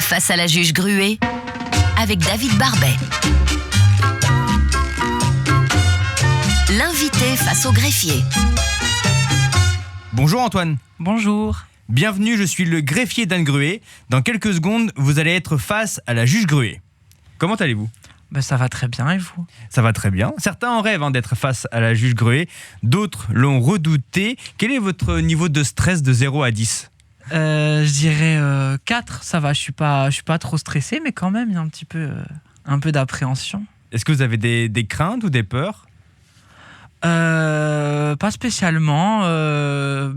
face à la juge Gruet avec David Barbet. L'invité face au greffier. Bonjour Antoine. Bonjour. Bienvenue, je suis le greffier d'Anne Gruet. Dans quelques secondes, vous allez être face à la juge Gruet. Comment allez-vous ? Ça va très bien, et vous ? Ça va très bien. Certains en rêvent d'être face à la juge Gruet. D'autres l'ont redouté. Quel est votre niveau de stress de 0 à 10 ? Je dirais 4, ça va, je suis pas trop stressé, mais quand même, il y a un peu d'appréhension. Est-ce que vous avez des craintes ou des peurs ? Pas spécialement.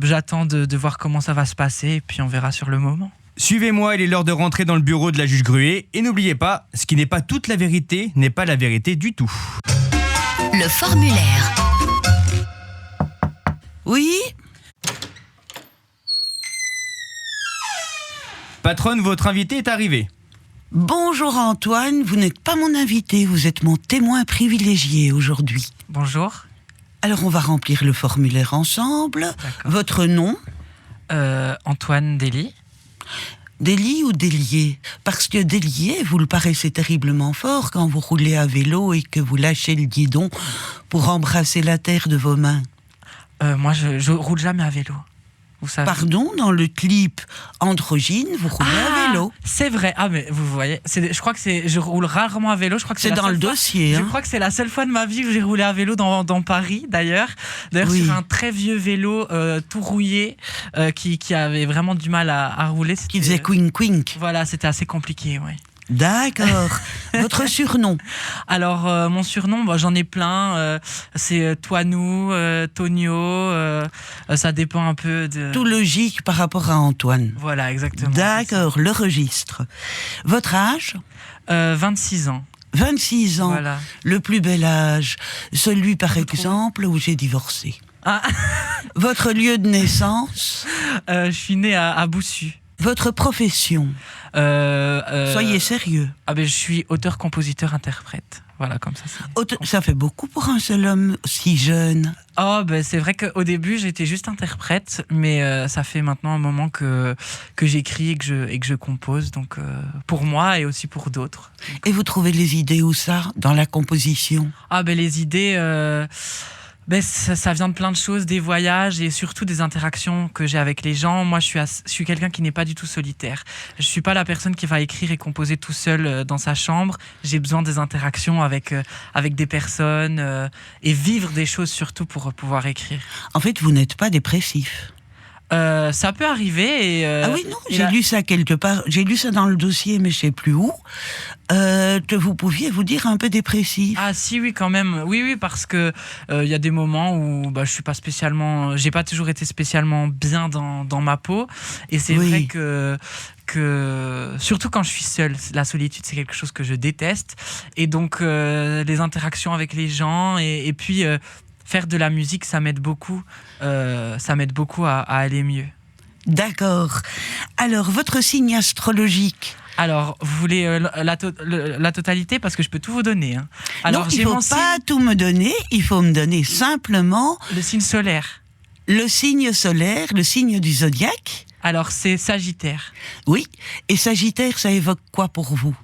J'attends de voir comment ça va se passer, et puis on verra sur le moment. Suivez-moi, il est l'heure de rentrer dans le bureau de la juge Gruet. Et n'oubliez pas, ce qui n'est pas toute la vérité n'est pas la vérité du tout. Le formulaire. Oui ? Patronne, votre invité est arrivé. Bonjour Antoine, vous n'êtes pas mon invité, vous êtes mon témoin privilégié aujourd'hui. Bonjour. Alors on va remplir le formulaire ensemble. D'accord. Votre nom ? Antoine Dely. Dely ou Délier ? Parce que délier, vous le paraissez terriblement fort quand vous roulez à vélo et que vous lâchez le guidon pour embrasser la terre de vos mains. Moi, je roule jamais à vélo. Vous savez. Pardon, dans le clip Androgyne, vous roulez à vélo. C'est vrai. Ah, mais vous voyez, je crois que je roule rarement à vélo. Je crois que C'est dans le dossier. Je crois que c'est la seule fois de ma vie que j'ai roulé à vélo dans Paris, d'ailleurs. Oui. Sur un très vieux vélo tout rouillé qui avait vraiment du mal à rouler. Qui faisait quink. Voilà, c'était assez compliqué, oui. D'accord. Votre surnom ? Alors, mon surnom, j'en ai plein. C'est Toinou, Tonio. Ça dépend un peu de... Tout logique par rapport à Antoine. Voilà, exactement. D'accord, le registre. Votre âge ? 26 ans. 26 ans, Voilà. Le plus bel âge. Celui, par exemple, où j'ai divorcé. Ah. Votre lieu de naissance ? Je suis né à Boussu. Votre profession ? Soyez sérieux. Je suis auteur, compositeur, interprète. Voilà, comme ça. Ça fait beaucoup pour un seul homme si jeune. C'est vrai qu'au début, j'étais juste interprète, mais ça fait maintenant un moment que j'écris et que je compose, donc pour moi et aussi pour d'autres. Et vous trouvez les idées où ça ? Dans la composition ? Les idées... ça vient de plein de choses, des voyages et surtout des interactions que j'ai avec les gens. Moi, je suis quelqu'un qui n'est pas du tout solitaire. Je suis pas la personne qui va écrire et composer tout seul dans sa chambre. J'ai besoin des interactions avec des personnes et vivre des choses surtout pour pouvoir écrire. En fait, vous n'êtes pas dépressif. Ça peut arriver. Ah oui, non, j'ai lu ça quelque part. J'ai lu ça dans le dossier, mais je sais plus où. Que vous pouviez vous dire un peu dépressif. Ah si, oui, quand même. Oui, parce que y a des moments où je suis pas spécialement... J'ai pas toujours été spécialement bien dans ma peau. Et c'est vrai que surtout quand je suis seule, la solitude, c'est quelque chose que je déteste. Et donc, les interactions avec les gens et puis... faire de la musique, ça m'aide beaucoup. Ça m'aide beaucoup à aller mieux. D'accord. Alors, votre signe astrologique ? Alors, vous voulez la totalité ? Parce que je peux tout vous donner. Hein. Alors, non, il ne faut pas tout me donner. Il faut me donner simplement... Le signe solaire. Le signe solaire, le signe du zodiaque ? Alors, c'est Sagittaire. Oui. Et Sagittaire, ça évoque quoi pour vous ?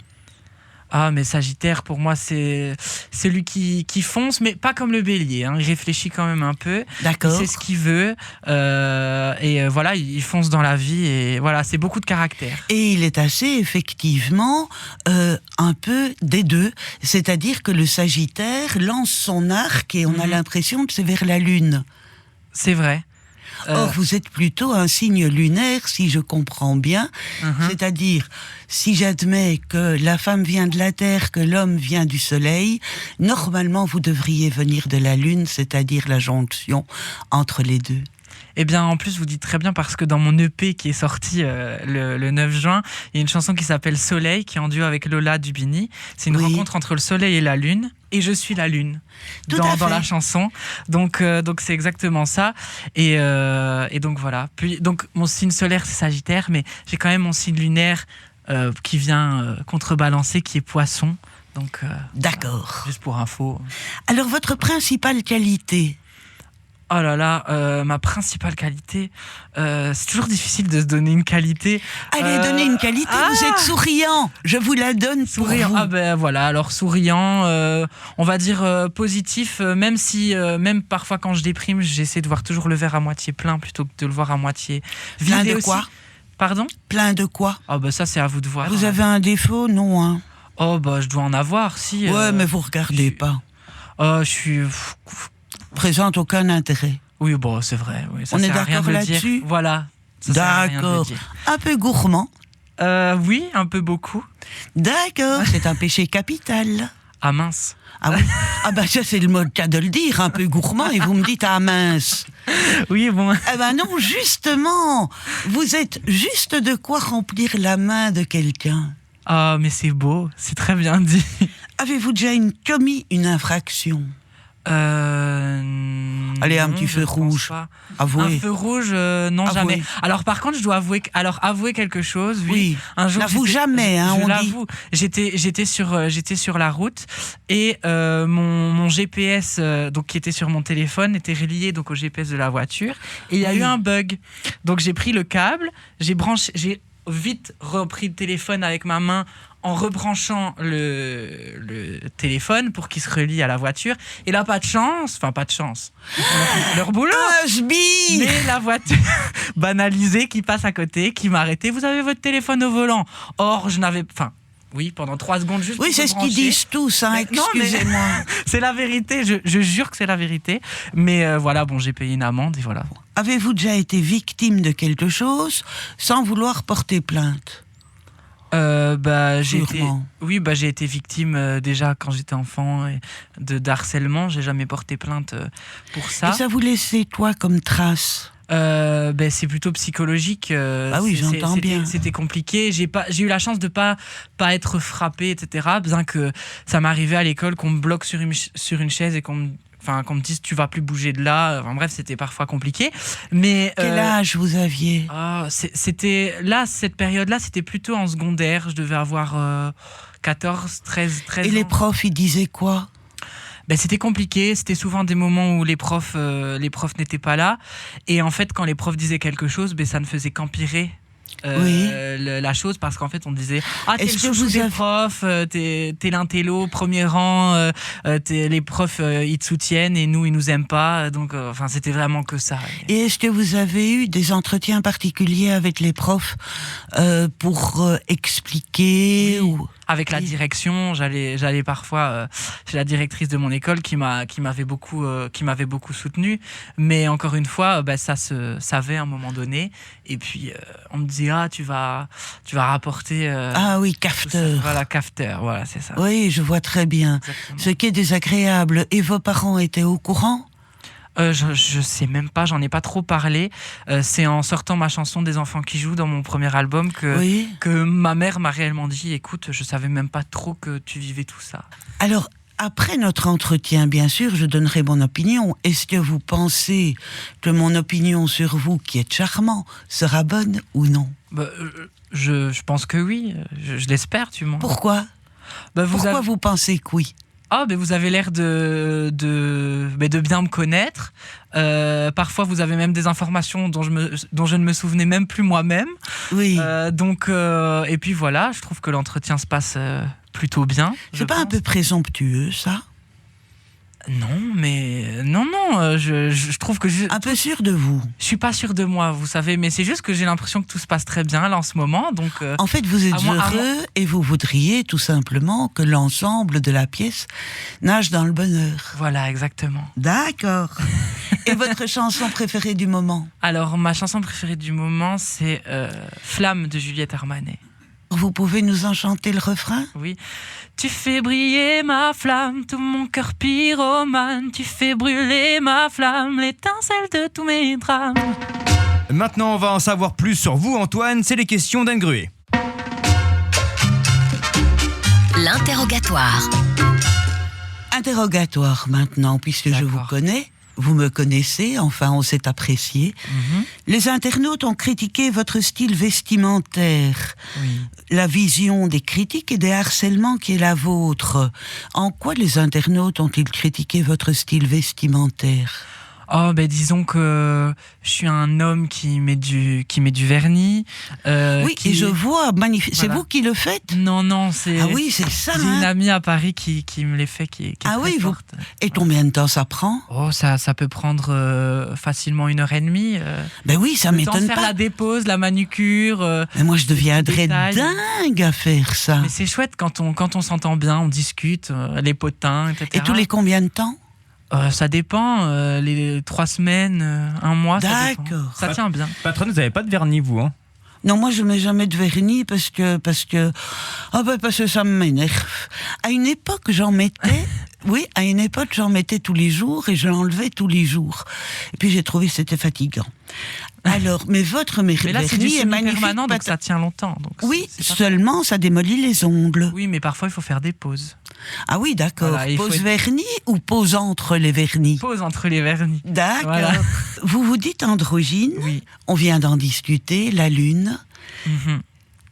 Mais Sagittaire, pour moi, c'est celui qui fonce, mais pas comme le Bélier. Hein. Il réfléchit quand même un peu. D'accord. Il sait ce qu'il veut. Voilà, il fonce dans la vie. Et voilà, c'est beaucoup de caractère. Et il est assez, effectivement, un peu des deux. C'est-à-dire que le Sagittaire lance son arc et on a l'impression que c'est vers la Lune. C'est vrai. Or, vous êtes plutôt un signe lunaire, si je comprends bien. C'est-à-dire, si j'admets que la femme vient de la Terre, que l'homme vient du Soleil, normalement, vous devriez venir de la Lune, c'est-à-dire la jonction entre les deux. Eh bien, en plus, vous dites très bien parce que dans mon EP qui est sorti le 9 juin, il y a une chanson qui s'appelle Soleil, qui est en duo avec Lola Dubini. C'est une rencontre entre le soleil et la lune. Et je suis la lune dans la chanson. Donc c'est exactement ça. Et donc voilà. Puis, donc mon signe solaire, c'est Sagittaire, mais j'ai quand même mon signe lunaire qui vient contrebalancer, qui est Poisson. Donc, d'accord. Juste pour info. Alors, votre principale qualité ? Oh là là, ma principale qualité, c'est toujours difficile de se donner une qualité. Allez, donnez une qualité, vous êtes souriant. Je vous la donne pour Souriant. vous. Ah ben voilà, alors souriant, on va dire positif, même si, même parfois quand je déprime, j'essaie de voir toujours le verre à moitié plein plutôt que de le voir à moitié vide. Plein de aussi. quoi ? Pardon ? Plein de quoi ? Oh ben ça c'est à vous de voir. Vous avez un défaut ? Non, hein. Oh bah je dois en avoir, si. Ouais, mais vous regardez pas. Oh, je suis... Présente aucun intérêt. Oui, bon, c'est vrai. Oui, ça On est sert à rien d'accord de le dire. là-dessus ? Voilà. Ça sert à rien de le D'accord. dire. Un peu gourmand. Oui, un peu beaucoup. D'accord, c'est un péché capital. Ah mince. Ah oui. Ah bah ça c'est le mot cas de le dire, un peu gourmand, et vous me dites ah mince. Oui, bon. Eh ben non, justement, vous êtes juste de quoi remplir la main de quelqu'un. Ah, mais c'est beau, c'est très bien dit. Avez-vous déjà commis une infraction ? Allez, un non, petit je feu pense rouge. pas. Avouez. Un feu rouge, non, Avouez. jamais. Alors par contre, je dois avouer quelque chose. Oui. Un jour, N'avoue jamais, hein, je on dit. l'avoue. J'étais sur la route et mon GPS, donc qui était sur mon téléphone, était relié donc au GPS de la voiture. Et il y a eu un bug. Donc j'ai pris le câble, j'ai vite repris le téléphone avec ma main en rebranchant le téléphone pour qu'il se relie à la voiture. Et là, pas de chance. Leur boulot. Ah, sbire. Mais la voiture banalisée qui passe à côté, qui m'a arrêté. Vous avez votre téléphone au volant. Or, je n'avais... Enfin, oui, pendant 3 secondes juste Oui, pour c'est ce qu'ils rebrancher. disent tous, hein, Mais non, mais- excusez-moi. C'est la vérité, je jure que c'est la vérité. Mais voilà, bon, j'ai payé une amende et voilà. Avez-vous déjà été victime de quelque chose sans vouloir porter plainte ? J'ai été, Sûrement. oui, j'ai été victime déjà quand j'étais enfant d'harcèlement. J'ai jamais porté plainte pour ça. Et ça vous laissait quoi comme trace ? C'est plutôt psychologique. Ah oui, j'entends bien. C'était compliqué. J'ai eu la chance de pas être frappé, etc. Bien que ça m'arrivait à l'école qu'on me bloque sur une chaise et qu'on me dise tu vas plus bouger de là. Enfin bref, c'était parfois compliqué. Mais Quel âge vous aviez ? c'était là, cette période-là, c'était plutôt en secondaire. Je devais avoir 14, 13 ans. Et les profs, ils disaient quoi ? C'était compliqué, c'était souvent des moments où les profs n'étaient pas là. Et en fait, quand les profs disaient quelque chose, ça ne faisait qu'empirer la chose, parce qu'en fait, on disait « Ah, t'es le Est-ce que chouchou vous des avez- profs, t'es l'intello, premier rang, les profs, ils te soutiennent et nous, ils nous aiment pas. » Donc, c'était vraiment que ça. Et est-ce que vous avez eu des entretiens particuliers avec les profs pour expliquer ou... Avec la direction, j'allais parfois chez la directrice de mon école qui m'avait beaucoup soutenu, mais encore une fois, ça se savait à un moment donné, et puis on me disait tu vas rapporter Ah oui, cafeteur. voilà, cafeteur, voilà, c'est ça. Oui, je vois très bien. Exactement. Ce qui est désagréable. Et vos parents étaient au courant ? Je sais même pas, j'en ai pas trop parlé. C'est en sortant ma chanson Des enfants qui jouent dans mon premier album que ma mère m'a réellement dit écoute, je savais même pas trop que tu vivais tout ça. Alors, après notre entretien, bien sûr, je donnerai mon opinion. Est-ce que vous pensez que mon opinion sur vous, qui êtes charmant, sera bonne ou non ? Je pense que oui, je l'espère, tu m'en. Pourquoi ? Pourquoi vous pensez que oui ? Vous avez l'air de bien me connaître. Parfois, vous avez même des informations dont je ne me souvenais même plus moi-même. Oui. Et puis voilà, je trouve que l'entretien se passe plutôt bien. C'est pas un peu présomptueux, ça ? Non, mais non, je trouve que Un peu sûr de vous. je suis pas sûr de moi, vous savez, mais c'est juste que j'ai l'impression que tout se passe très bien là en ce moment, donc. En fait, vous êtes à moi- heureux et vous voudriez tout simplement que l'ensemble de la pièce nage dans le bonheur. Voilà, exactement. D'accord. Et votre chanson préférée du moment ? Alors, ma chanson préférée du moment, c'est Flamme de Juliette Armanet. Vous pouvez nous en chanter le refrain ? Oui. Tu fais briller ma flamme, tout mon cœur pyromane. Tu fais brûler ma flamme, l'étincelle de tous mes drames. Maintenant, on va en savoir plus sur vous, Antoine. C'est les questions d'Anne Gruet. L'interrogatoire. Interrogatoire maintenant, puisque je vous D'accord. connais. Vous me connaissez, enfin on s'est apprécié. Les internautes ont critiqué votre style vestimentaire, Oui. la vision des critiques et des harcèlements qui est la vôtre. En quoi les internautes ont-ils critiqué votre style vestimentaire ? Oh, ben disons que je suis un homme qui met du vernis. Oui, et je vois, magnifique. Voilà. C'est vous qui le faites? Non, c'est... Ah oui, c'est ça. J'ai une amie à Paris qui me les fait, qui est très forte. Et combien de temps ça prend? Oh, ça peut prendre facilement 1h30. Ben oui, ça le temps de m'étonne faire pas. la dépose, la manucure. Mais moi, je deviendrais détails. dingue à faire ça. Mais c'est chouette quand on s'entend bien, on discute, les potins, etc. Et tous les combien de temps? Ça dépend, les 3 semaines, 1 mois. D'accord. Ça tient bien. Patronne, vous n'avez pas de vernis, vous, hein? Non, moi je mets jamais de vernis parce que ça m'énerve. À une époque j'en mettais, j'en mettais tous les jours et je l'enlevais tous les jours. Et puis j'ai trouvé que c'était fatigant. Alors, mais votre Mais là, c'est du vernis est magnifique. semi-permanent, donc ça tient longtemps. Donc oui, c'est seulement ça démolit les ongles. Oui, mais parfois il faut faire des pauses. Ah oui, d'accord. Voilà, pause vernis ou pause entre les vernis? Pause entre les vernis. D'accord. Voilà. Vous vous dites androgyne. Oui. On vient d'en discuter, la lune. Mhm.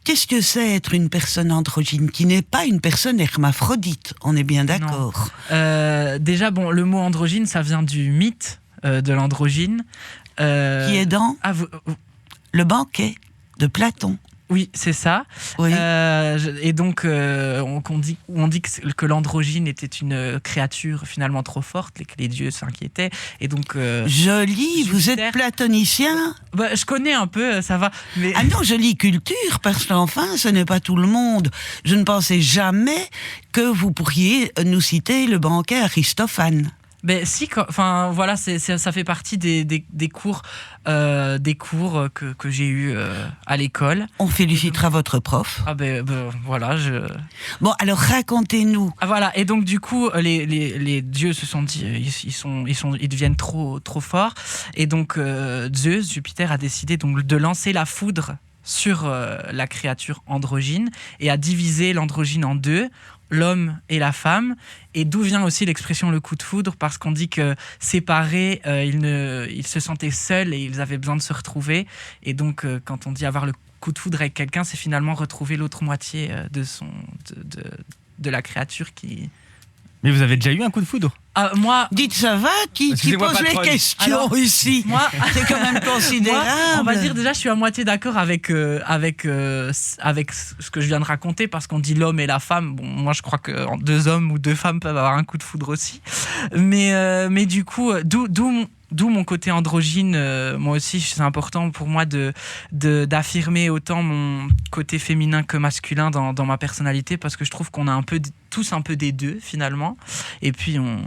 Qu'est-ce que c'est être une personne androgyne qui n'est pas une personne hermaphrodite? On est bien d'accord. Déjà, bon, le mot androgyne, ça vient du mythe de l'androgyne. Qui est dans le banquet de Platon. Oui, c'est ça. Oui. Et donc, on dit que l'androgyne était une créature finalement trop forte et que les dieux s'inquiétaient. Et donc, Joli, vous Jupiter- êtes platonicien? je connais un peu, ça va. Mais... Ah non, jolie culture, parce qu'enfin, ce n'est pas tout le monde. Je ne pensais jamais que vous pourriez nous citer le banquet Aristophane. Ben si, enfin voilà, ça fait partie des cours que j'ai eu à l'école. On félicitera votre prof. Ah ben voilà, Bon, alors racontez-nous. Ah voilà, et donc du coup les dieux se sont dit ils deviennent trop forts, et donc Zeus, Jupiter, a décidé donc de lancer la foudre sur la créature androgyne et a divisé l'androgyne en deux, l'homme et la femme. Et d'où vient aussi l'expression le coup de foudre, parce qu'on dit que séparés, ils se sentaient seuls et ils avaient besoin de se retrouver. Et donc quand on dit avoir le coup de foudre avec quelqu'un, c'est finalement retrouver l'autre moitié de la créature qui... Mais vous avez déjà eu un coup de foudre? Moi, Dites ça va, qui Excusez-moi, pose les patronne. questions Alors, ici? moi, C'est quand même considérable. moi, on va dire déjà, je suis à moitié d'accord avec ce que je viens de raconter, parce qu'on dit l'homme et la femme. Bon, moi, je crois que 2 hommes ou 2 femmes peuvent avoir un coup de foudre aussi. Mais du coup, d'où mon côté androgyne. Moi aussi, c'est important pour moi d'affirmer autant mon côté féminin que masculin dans ma personnalité, parce que je trouve qu'on a tous un peu des deux finalement. Et puis on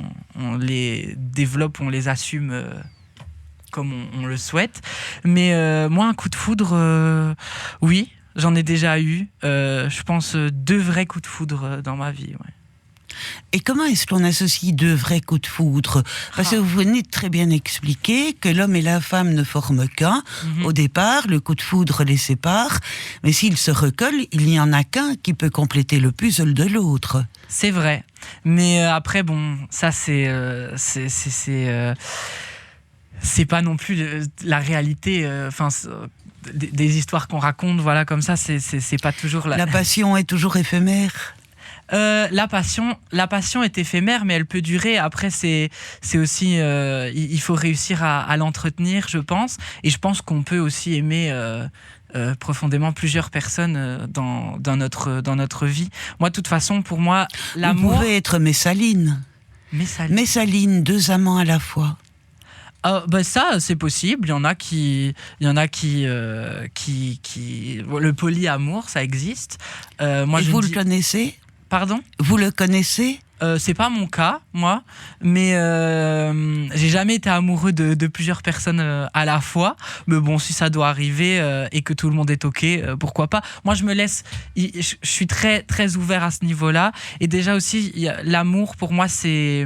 les développe, on les assume comme on le souhaite. Mais moi, un coup de foudre, oui, j'en ai déjà eu. Je pense 2 vrais coups de foudre dans ma vie. Ouais. Et comment est-ce qu'on associe 2 vrais coups de foudre? Parce que vous venez de très bien expliquer que l'homme et la femme ne forment qu'un. Au départ, le coup de foudre les sépare. Mais s'ils se recollent, il n'y en a qu'un qui peut compléter le puzzle de l'autre. C'est vrai. Mais après, bon, ça c'est pas non plus la réalité. Des histoires qu'on raconte, voilà, comme ça, c'est pas toujours La passion est toujours éphémère. La passion est éphémère, mais elle peut durer. Après, c'est aussi, il faut réussir à l'entretenir, je pense. Et je pense qu'on peut aussi aimer profondément plusieurs personnes dans notre vie. Moi, de toute façon, pour moi, l'amour... Vous pouvez être Messaline. Messaline, 2 amants à la fois. Ça, c'est possible. Il y en a qui le polyamour, ça existe. Moi, et vous le connaissez? Pardon? Vous le connaissez? C'est pas mon cas, moi, mais j'ai jamais été amoureux de plusieurs personnes à la fois. Mais bon, si ça doit arriver et que tout le monde est OK, pourquoi pas. Moi, je suis très, très ouvert à ce niveau-là. Et déjà aussi, l'amour, pour moi, c'est...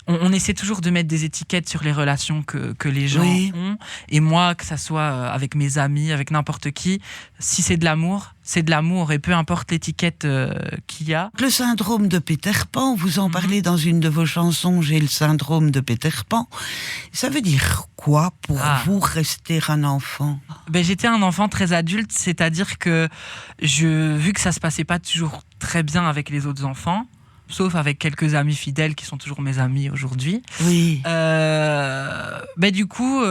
On essaie toujours de mettre des étiquettes sur les relations que les gens ont. Et moi, que ça soit avec mes amis, avec n'importe qui, si c'est de l'amour, c'est de l'amour. Et peu importe l'étiquette qu'il y a. Le syndrome de Peter Pan, vous en parlez dans une de vos chansons, j'ai le syndrome de Peter Pan. Ça veut dire quoi pour vous rester un enfant? J'étais un enfant très adulte, c'est-à-dire que vu que ça se passait pas toujours très bien avec les autres enfants, sauf avec quelques amis fidèles qui sont toujours mes amis aujourd'hui. Oui. Du coup,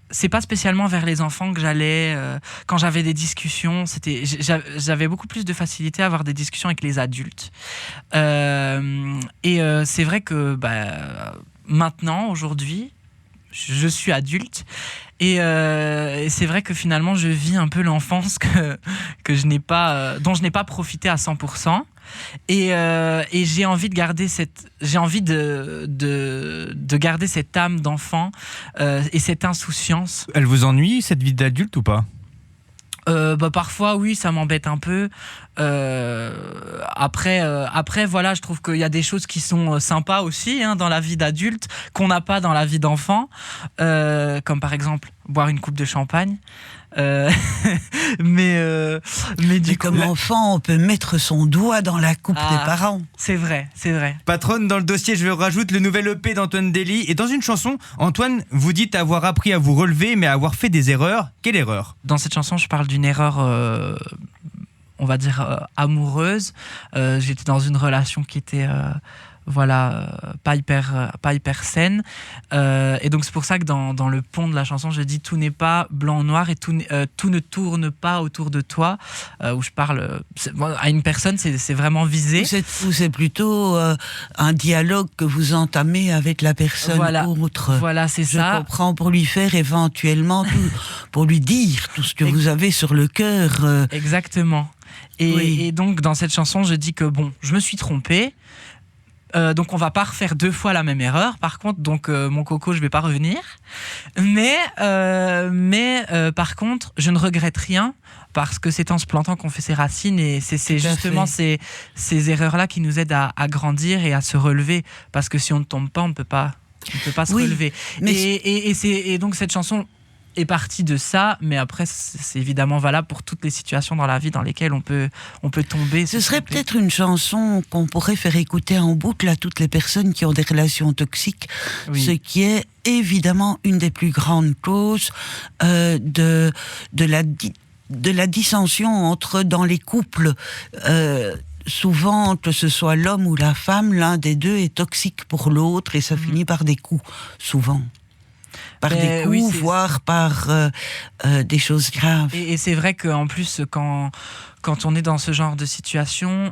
c'est pas spécialement vers les enfants que j'allais. Quand j'avais des discussions, j'avais beaucoup plus de facilité à avoir des discussions avec les adultes. C'est vrai que maintenant, aujourd'hui, je suis adulte. Et c'est vrai que finalement, je vis un peu l'enfance dont je n'ai pas profité à 100%. Et j'ai envie de garder garder cette âme d'enfant et cette insouciance. Elle vous ennuie, cette vie d'adulte, ou pas ? Parfois oui, ça m'embête un peu. Après voilà, je trouve qu'il y a des choses qui sont sympas aussi dans la vie d'adulte qu'on n'a pas dans la vie d'enfant, comme par exemple boire une coupe de champagne. Mais comme enfant, on peut mettre son doigt dans la coupe des parents. C'est vrai. Patronne, dans le dossier, je rajoute le nouvel EP d'Antoine Daly. Et dans une chanson, Antoine, vous dites avoir appris à vous relever, mais avoir fait des erreurs. Quelle erreur ? Dans cette chanson, je parle d'une erreur, on va dire, amoureuse. J'étais dans une relation qui était... pas hyper saine, et donc c'est pour ça que dans le pont de la chanson je dis tout n'est pas blanc ou noir et tout ne tourne pas autour de toi, où je parle à une personne, c'est vraiment visé. C'est plutôt un dialogue que vous entamez avec la personne autre. Voilà, c'est ça. Je comprends, pour lui faire éventuellement pour lui dire tout ce que vous avez sur le cœur. Exactement. Et donc dans cette chanson je dis que je me suis trompée. Donc on va pas refaire 2 fois la même erreur. Par contre, mon coco, je vais pas revenir. Mais par contre, je ne regrette rien parce que c'est en se plantant qu'on fait ses racines, et c'est justement ces erreurs-là qui nous aident à grandir et à se relever. Parce que si on ne tombe pas, on ne peut pas se relever. Et donc cette chanson est partie de ça, mais après c'est évidemment valable pour toutes les situations dans la vie dans lesquelles on peut tomber. Ce serait peut-être une chanson qu'on pourrait faire écouter en boucle à toutes les personnes qui ont des relations toxiques, ce qui est évidemment une des plus grandes causes de la dissension dans les couples. Souvent, que ce soit l'homme ou la femme, l'un des deux est toxique pour l'autre, et ça finit par des coups, souvent. Par des coups, voire par des choses graves. Et c'est vrai qu'en plus, quand on est dans ce genre de situation,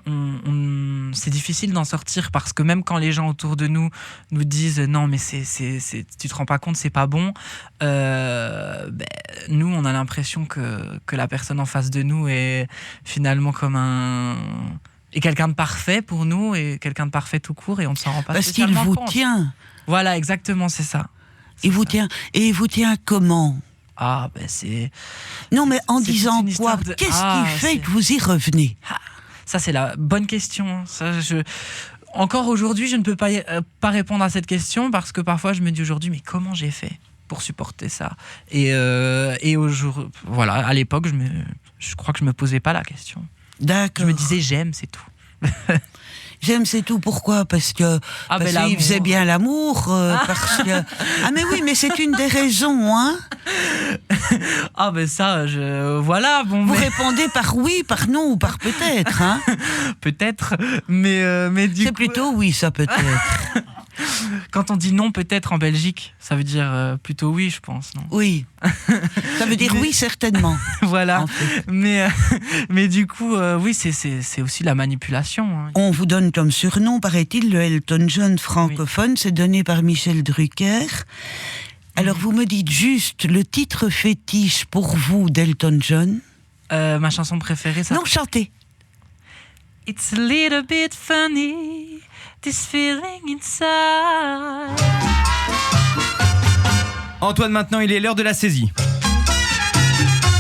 c'est difficile d'en sortir, parce que même quand les gens autour de nous disent non mais tu te rends pas compte, c'est pas bon, nous on a l'impression que la personne en face de nous est finalement est quelqu'un de parfait pour nous, et quelqu'un de parfait tout court, et on ne s'en rend pas spécialement compte. Parce qu'il vous tient. Voilà, exactement, c'est ça. Il vous tient comment ? C'est... Non, mais en disant quoi ? Qu'est-ce qui fait que vous y revenez ? Ça, c'est la bonne question. Encore aujourd'hui, je ne peux pas répondre à cette question, parce que parfois, je me dis aujourd'hui, mais comment j'ai fait pour supporter ça ? Et à l'époque, je crois que je me posais pas la question. D'accord. Je me disais, j'aime, c'est tout. J'aime, c'est tout. Pourquoi ? Parce qu'il faisait bien l'amour. Parce que... Ah mais oui, mais c'est une des raisons, hein. Ça, voilà. Vous répondez par oui, par non ou par peut-être, hein. Peut-être, mais du coup... C'est plutôt oui, ça peut-être. Quand on dit non peut-être en Belgique, ça veut dire plutôt oui, je pense, non ? Oui. Ça veut dire oui, certainement. Voilà. En fait. Mais du coup, oui, c'est aussi la manipulation. Hein. On vous donne comme surnom, paraît-il, le Elton John francophone. C'est donné par Michel Drucker. Alors, vous me dites juste le titre fétiche pour vous d'Elton John. Ma chanson préférée, ça... Non, chantez. It's a little bit funny, this feeling inside. Antoine, maintenant, il est l'heure de la saisie.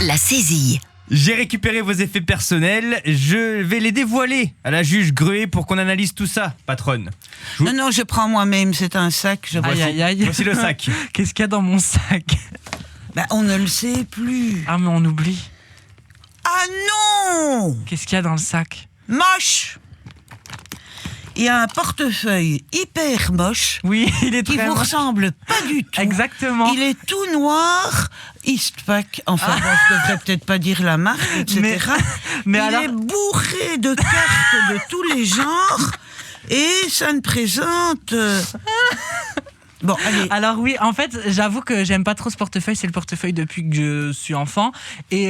La saisie. J'ai récupéré vos effets personnels. Je vais les dévoiler à la juge Gruet pour qu'on analyse tout ça, patronne. Non, je prends moi-même. C'est un sac. Aïe. Voici le sac. Qu'est-ce qu'il y a dans mon sac ? On ne le sait plus. Ah, mais on oublie. Ah non ! Qu'est-ce qu'il y a dans le sac ? Moche ! il y a un portefeuille hyper moche. Oui, il est qui très vous moche. ressemble pas du tout. Exactement. Il est tout noir, Eastpak. Enfin, bon, je devrais peut-être pas dire la marque, etc. Mais il alors- est bourré de cartes de tous les genres et ça ne présente. Bon, allez. Alors oui, en fait, j'avoue que j'aime pas trop ce portefeuille. C'est le portefeuille depuis que je suis enfant. Et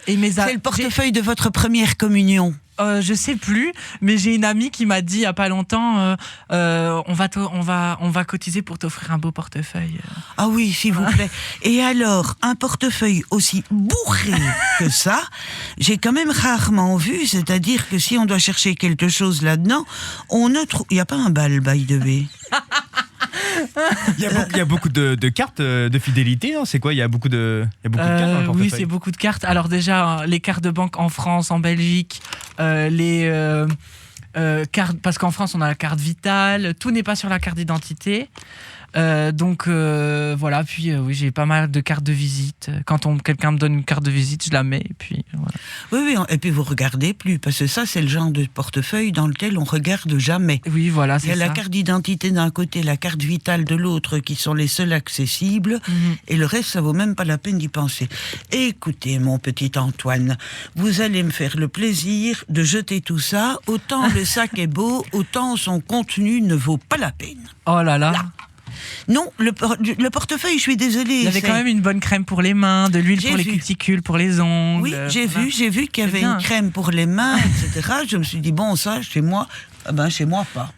mes C'est le portefeuille de votre première communion. Je sais plus, mais j'ai une amie qui m'a dit il y a pas longtemps, on va cotiser pour t'offrir un beau portefeuille. Ah oui, s'il vous plaît. Et alors, un portefeuille aussi bourré que ça, j'ai quand même rarement vu. C'est-à-dire que si on doit chercher quelque chose là-dedans, on ne trouve. Il n'y a pas un bal, by the way. Il y a beaucoup de cartes de fidélité, non? C'est quoi? Il y a beaucoup de cartes dans le portefeuille. Oui, c'est beaucoup de cartes. Alors déjà, les cartes de banque en France, en Belgique, les cartes, parce qu'en France, on a la carte vitale. Tout n'est pas sur la carte d'identité. Donc voilà, puis oui, j'ai pas mal de cartes de visite. Quand quelqu'un me donne une carte de visite, je la mets et puis voilà. Oui, et puis vous regardez plus, parce que ça, c'est le genre de portefeuille dans lequel on regarde jamais. Oui, voilà, Il c'est y a ça. la carte d'identité d'un côté, la carte vitale de l'autre, qui sont les seuls accessibles, et le reste, ça vaut même pas la peine d'y penser. Écoutez, mon petit Antoine, vous allez me faire le plaisir de jeter tout ça. Autant le sac est beau, autant son contenu ne vaut pas la peine. Oh là là. Non, le portefeuille, je suis désolée. Il y avait c'est- quand même une bonne crème pour les mains, de l'huile J'ai pour les vu. cuticules, pour les ongles. Oui, j'ai voilà. vu qu'il y avait bien. une crème pour les mains, etc. Je me suis dit, bon, ça, chez moi, chez moi, pas.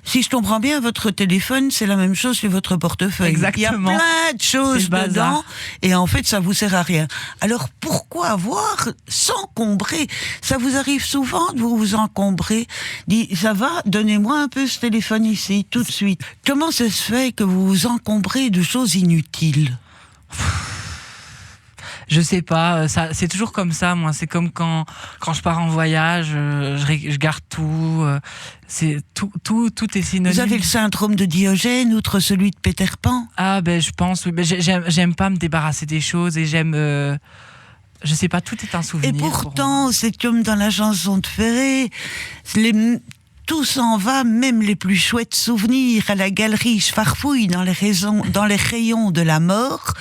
Si je comprends bien, votre téléphone, c'est la même chose que votre portefeuille. Exactement. Il y a plein de C'est choses le bazar. dedans, et en fait, ça vous sert à rien. Alors, pourquoi avoir s'encombrer? Ça vous arrive souvent de vous encombrer? Dis, ça va, donnez-moi un peu ce téléphone ici, tout de suite. Comment ça se fait que vous vous encombrez de choses inutiles? Je sais pas, c'est toujours comme ça, moi. C'est comme quand je pars en voyage, je garde tout. C'est tout est synonyme. Vous avez le syndrome de Diogène, outre celui de Peter Pan? Ah ben je pense, oui. Ben, j'aime pas me débarrasser des choses et j'aime. Je sais pas, tout est un souvenir. Et pour moi. pourtant, c'est comme dans la chanson de Ferré, tout s'en va, même les plus chouettes souvenirs. À la galerie, je farfouille dans les rayons de la mort.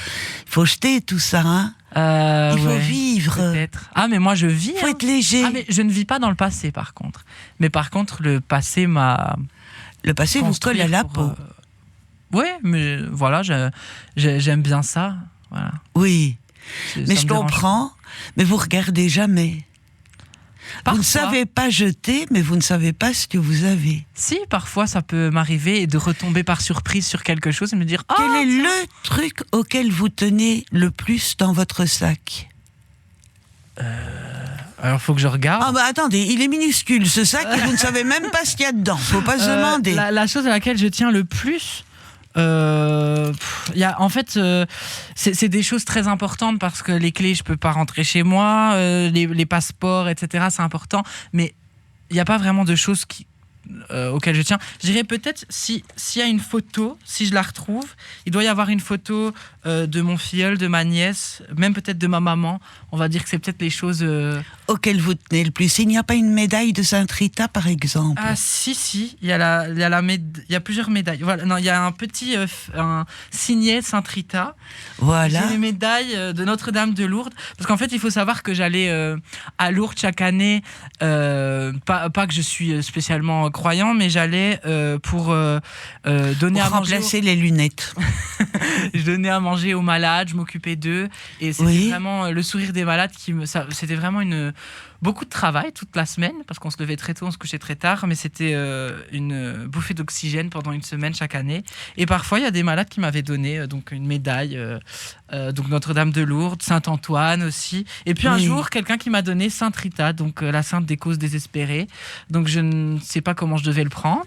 Il faut jeter tout ça, hein. Il faut Ouais, vivre. peut-être. Ah mais moi je vis. Il faut hein. être léger. Ah mais je ne vis pas dans le passé par contre. Mais par contre le passé m'a. Le passé vous colle à la peau. Ouais, mais voilà, j'aime bien ça. Voilà. Oui, Ça mais me je dérange comprends. Mais vous regardez jamais. pas. Vous ne Parfois. savez pas jeter, mais vous ne savez pas ce que vous avez. Si, parfois ça peut m'arriver et de retomber par surprise sur quelque chose et me dire Quel est tiens. le truc auquel vous tenez le plus dans votre sac? Alors faut que je regarde. Ah bah attendez, il est minuscule ce sac et vous ne savez même pas ce qu'il y a dedans. Faut pas se demander. La chose à laquelle je tiens le plus, en fait, c'est des choses très importantes parce que les clés, je peux pas rentrer chez moi, les passeports, etc. C'est important, mais il n'y a pas vraiment de choses auxquelles je tiens. Je dirais peut-être s'il y a une photo, si je la retrouve, il doit y avoir une photo de mon filleul, de ma nièce, même peut-être de ma maman. On va dire que c'est peut-être les choses. Auquel vous tenez le plus. Il n'y a pas une médaille de Sainte-Rita, par exemple? Ah si, il y a plusieurs médailles. Voilà, non, il y a un petit un signet Sainte-Rita. Voilà. J'ai les médailles de Notre-Dame de Lourdes, parce qu'en fait, il faut savoir que j'allais à Lourdes chaque année. Pas que je suis spécialement croyant, mais j'allais pour donner Pour à manger. remplacer les lunettes. Je donnais à manger aux malades, je m'occupais d'eux, et c'était Oui. vraiment le sourire des malades c'était vraiment beaucoup de travail toute la semaine, parce qu'on se levait très tôt, on se couchait très tard, mais c'était une bouffée d'oxygène pendant une semaine chaque année. Et parfois, il y a des malades qui m'avaient donné donc une médaille, donc Notre-Dame de Lourdes, Saint-Antoine aussi. Et puis un Oui. jour, quelqu'un qui m'a donné Sainte-Rita, donc la sainte des causes désespérées. Donc je ne sais pas comment je devais le prendre.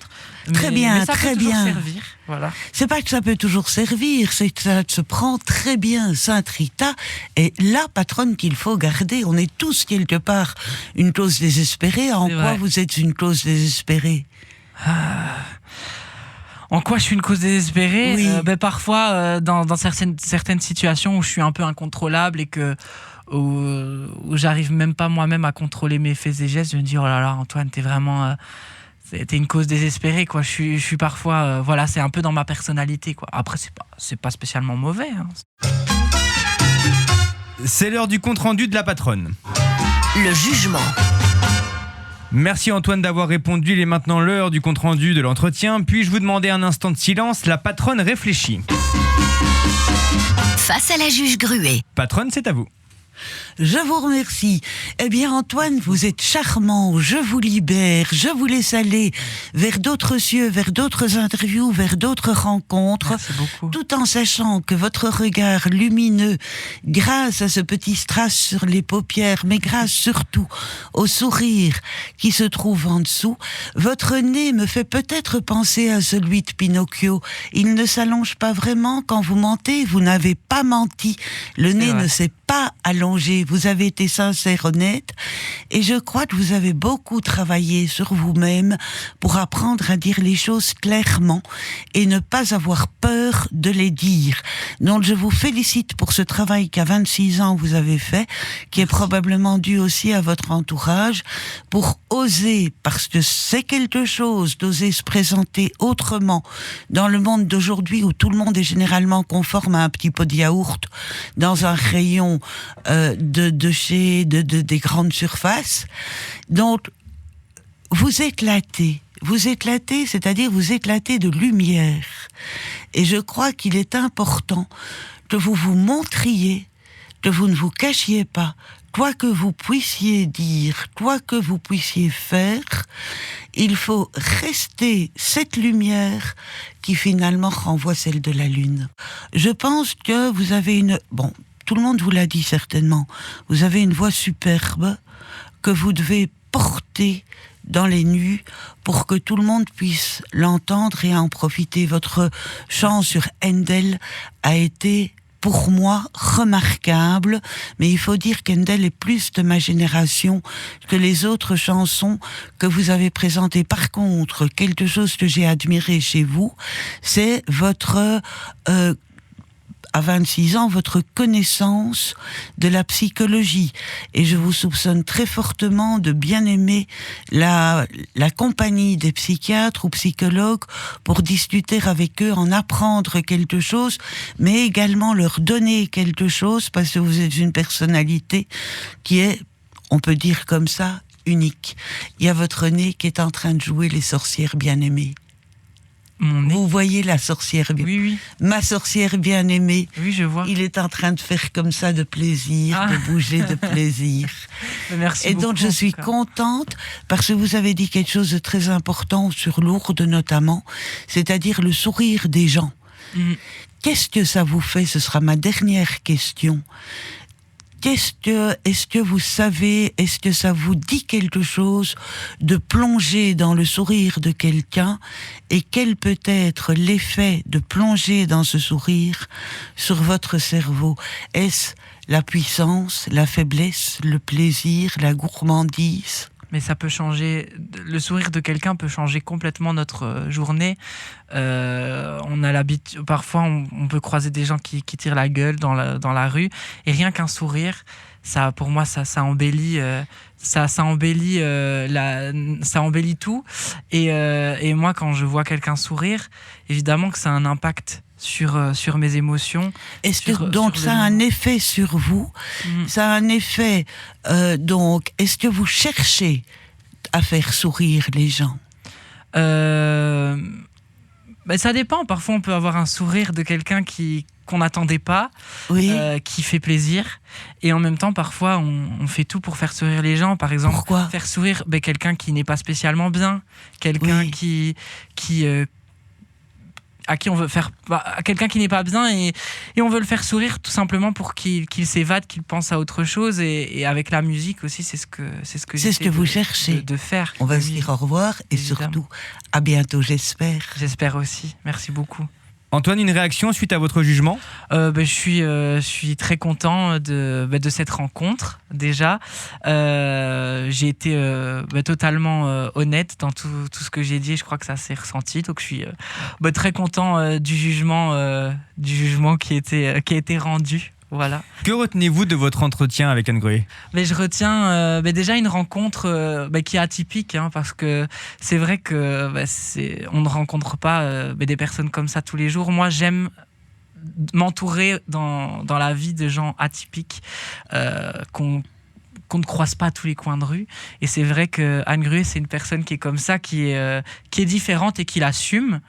Très bien, mais ça très peut toujours bien. servir, voilà. C'est pas que ça peut toujours servir, c'est que ça se prend très bien. Sainte-Rita est la patronne qu'il faut garder. On est tous quelque part une cause désespérée. En C'est quoi vrai. vous êtes une cause désespérée? En quoi je suis une cause désespérée? Oui. Parfois, dans certaines situations où je suis un peu incontrôlable et où j'arrive même pas moi-même à contrôler mes faits et gestes, je me dis oh là là, Antoine, t'es vraiment c'était une cause désespérée, quoi. Je suis parfois, voilà, c'est un peu dans ma personnalité, quoi. Après, c'est pas spécialement mauvais, hein. C'est l'heure du compte-rendu de la patronne. Le jugement. Merci Antoine d'avoir répondu. Il est maintenant l'heure du compte-rendu de l'entretien. Puis-je vous demander un instant de silence? La patronne réfléchit. Face à la juge Gruet. Patronne, c'est à vous. Je vous remercie. Eh bien, Antoine, vous êtes charmant. Je vous libère. Je vous laisse aller vers d'autres cieux, vers d'autres interviews, vers d'autres rencontres. Merci beaucoup. Tout en sachant que votre regard lumineux, grâce à ce petit strass sur les paupières, mais grâce surtout au sourire qui se trouve en dessous, votre nez me fait peut-être penser à celui de Pinocchio. Il ne s'allonge pas vraiment quand vous mentez. Vous n'avez pas menti. Le nez ne s'est pas allongé. Vous avez été sincère, honnête, et je crois que vous avez beaucoup travaillé sur vous-même pour apprendre à dire les choses clairement et ne pas avoir peur de les dire. Donc je vous félicite pour ce travail qu'à 26 ans vous avez fait, qui est probablement dû aussi à votre entourage, pour oser, parce que c'est quelque chose d'oser se présenter autrement dans le monde d'aujourd'hui où tout le monde est généralement conforme à un petit pot de yaourt dans un rayon des grandes surfaces. Donc, vous éclatez, c'est-à-dire vous éclatez de lumière. Et je crois qu'il est important que vous vous montriez, que vous ne vous cachiez pas, quoi que vous puissiez dire, quoi que vous puissiez faire, il faut rester cette lumière qui finalement renvoie celle de la lune. Je pense que vous avez tout le monde vous l'a dit certainement, vous avez une voix superbe que vous devez porter dans les nues pour que tout le monde puisse l'entendre et en profiter. Votre chant sur Handel a été, pour moi, remarquable, mais il faut dire qu'Handel est plus de ma génération que les autres chansons que vous avez présentées. Par contre, quelque chose que j'ai admiré chez vous, c'est votre à 26 ans, votre connaissance de la psychologie. Et je vous soupçonne très fortement de bien aimer la compagnie des psychiatres ou psychologues pour discuter avec eux, en apprendre quelque chose, mais également leur donner quelque chose, parce que vous êtes une personnalité qui est, on peut dire comme ça, unique. Il y a votre nez qui est en train de jouer les sorcières bien-aimées. Mon nez. Vous voyez la sorcière bien. Oui. Ma sorcière bien-aimée. Oui, je vois. Il est en train de faire comme ça de plaisir, de bouger de plaisir. Merci et beaucoup. Donc je suis contente parce que vous avez dit quelque chose de très important sur Lourdes notamment, c'est-à-dire le sourire des gens. Qu'est-ce que ça vous fait? Ce sera ma dernière question. Est-ce que vous savez, est-ce que ça vous dit quelque chose de plonger dans le sourire de quelqu'un, et quel peut être l'effet de plonger dans ce sourire sur votre cerveau? Est-ce la puissance, la faiblesse, le plaisir, la gourmandise? Mais ça peut changer, le sourire de quelqu'un peut changer complètement notre journée. On a l'habitude, parfois on peut croiser des gens qui tirent la gueule dans la rue, et rien qu'un sourire, ça, pour moi, ça embellit, ça embellit tout. Et moi, quand je vois quelqu'un sourire, évidemment que ça a un impact sur mes émotions. Est-ce que donc ça a un effet sur vous? Ça a un effet, donc, est-ce que vous cherchez à faire sourire les gens? Ça dépend. Parfois, on peut avoir un sourire de quelqu'un qu'on n'attendait pas, oui. Qui fait plaisir. Et en même temps, parfois, on fait tout pour faire sourire les gens. Par exemple, pourquoi faire sourire quelqu'un qui n'est pas spécialement bien, quelqu'un à qui on veut faire, à quelqu'un qui n'est pas bien, et on veut le faire sourire tout simplement pour qu'il s'évade, qu'il pense à autre chose. Et avec la musique aussi, c'est ce que vous cherchez de faire. On va se dire au revoir, et évidemment, surtout à bientôt, j'espère. J'espère aussi. Merci beaucoup. Antoine, une réaction suite à votre jugement? Je suis très content de cette rencontre, déjà. J'ai été totalement honnête dans tout ce que j'ai dit, et je crois que ça s'est ressenti. Donc je suis très content du jugement qui a été rendu. Voilà. Que retenez-vous de votre entretien avec Anne Gruet ? Mais je retiens déjà une rencontre qui est atypique, parce que c'est vrai que on ne rencontre pas des personnes comme ça tous les jours. Moi, j'aime m'entourer dans la vie de gens atypiques qu'on ne croise pas à tous les coins de rue. Et c'est vrai que Anne Gruet, c'est une personne qui est comme ça, qui est différente et qui l'assume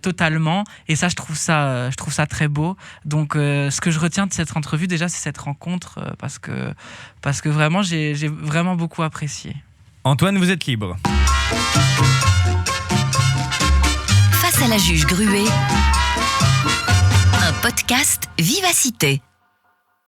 totalement. Et ça, je trouve ça très beau. Donc, ce que je retiens de cette entrevue, déjà, c'est cette rencontre parce que vraiment, j'ai vraiment beaucoup apprécié. Antoine, vous êtes libre. Face à la juge Gruet, un podcast Vivacité.